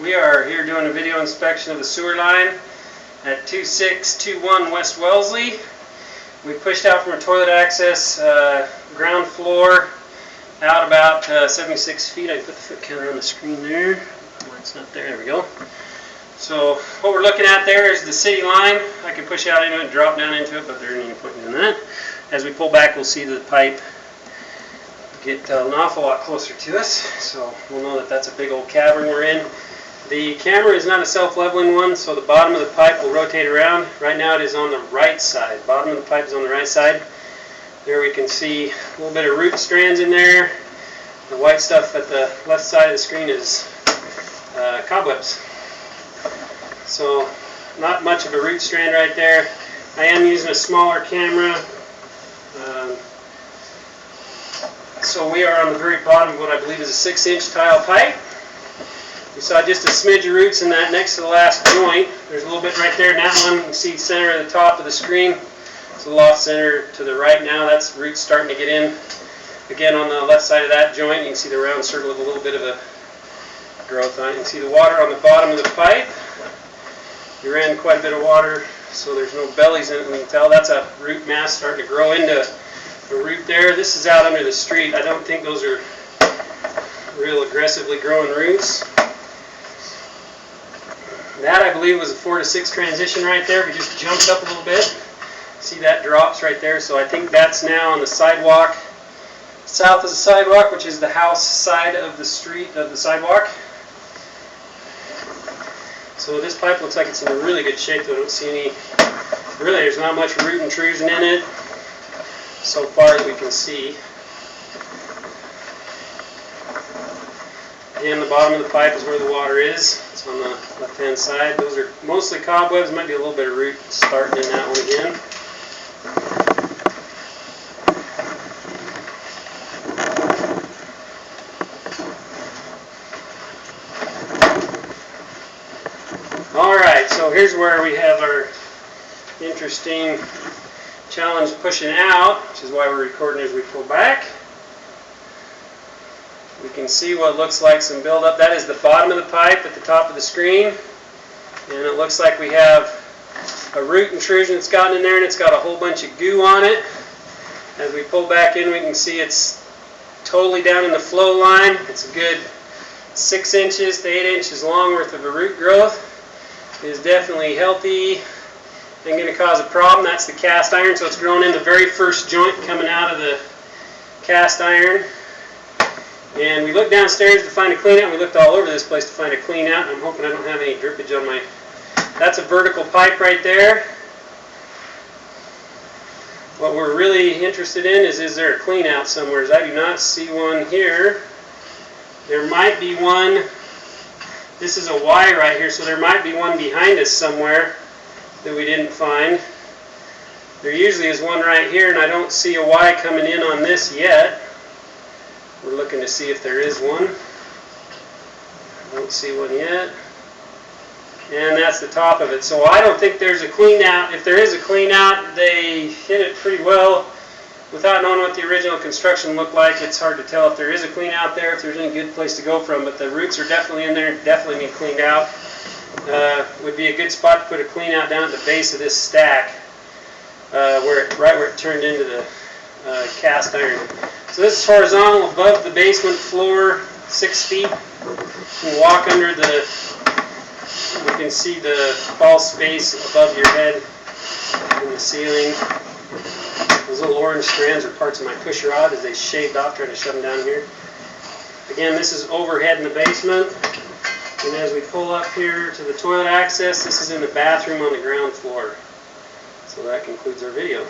We are here doing a video inspection of the sewer line at 2621 West Wellesley. We pushed out from a toilet access ground floor out about 76 feet. I put the foot counter on the screen there. Oh, it's not there. There we go. So what we're looking at there is the city line. I can push out into it and drop down into it, but there isn't any point in that. As we pull back, we'll see the pipe get an awful lot closer to us, so we'll know that that's a big old cavern we're in. The camera is not a self-leveling one, so the bottom of the pipe will rotate around. Right now it is on the right side. Bottom of the pipe is on the right side. There we can see a little bit of root strands in there. The white stuff at the left side of the screen is cobwebs. So not much of a root strand right there. I am using a smaller camera. So we are on the very bottom of what I believe is a 6-inch tile pipe. We saw just a smidge of roots in that next to the last joint. There's a little bit right there in that one. You can see center of the top of the screen. It's a little off center to the right now. That's roots starting to get in. Again, on the left side of that joint, you can see the round circle with a little bit of a growth on it. You can see the water on the bottom of the pipe. We ran quite a bit of water, so there's no bellies in it. We can tell that's a root mass starting to grow into a root there. This is out under the street. I don't think those are real aggressively growing roots. That, I believe, was a 4 to 6 transition right there. We just jumped up a little bit. See, that drops right there. So I think that's now on the sidewalk, south of the sidewalk, which is the house side of the street of the sidewalk. So this pipe looks like it's in really good shape, though I don't see any, really there's not much root intrusion in it so far as we can see. Again, the bottom of the pipe is where the water is. It's on the left-hand side. Those are mostly cobwebs. Might be a little bit of root starting in that one again. Alright, so here's where we have our interesting challenge pushing out, which is why we're recording as we pull back. We can see what looks like some buildup. That is the bottom of the pipe at the top of the screen. And it looks like we have a root intrusion that's gotten in there, and it's got a whole bunch of goo on it. As we pull back in, we can see it's totally down in the flow line. It's a good 6 inches to 8 inches long worth of a root growth. It is definitely healthy and going to cause a problem. That's the cast iron, so it's growing in the very first joint coming out of the cast iron. And we looked downstairs to find a clean out, and we looked all over this place to find a clean out. I'm hoping I don't have any drippage on my... That's a vertical pipe right there. What we're really interested in is there a clean out somewhere? I do not see one here. There might be one. This is a Y right here, so there might be one behind us somewhere that we didn't find. There usually is one right here, and I don't see a Y coming in on this yet. We're looking to see if there is one. I don't see one yet. And that's the top of it. So I don't think there's a clean out. If there is a clean out, they hit it pretty well. Without knowing what the original construction looked like, it's hard to tell if there is a clean out there, if there's any good place to go from. But the roots are definitely in there, definitely need cleaned out. Would be a good spot to put a clean out down at the base of this stack, right where it turned into the cast iron. So this is horizontal above the basement floor, 6 feet. You can walk under the, you can see the fall space above your head in the ceiling. Those little orange strands are parts of my push rod as they shaved off trying to shove them down here. Again, this is overhead in the basement. And as we pull up here to the toilet access, this is in the bathroom on the ground floor. So that concludes our video.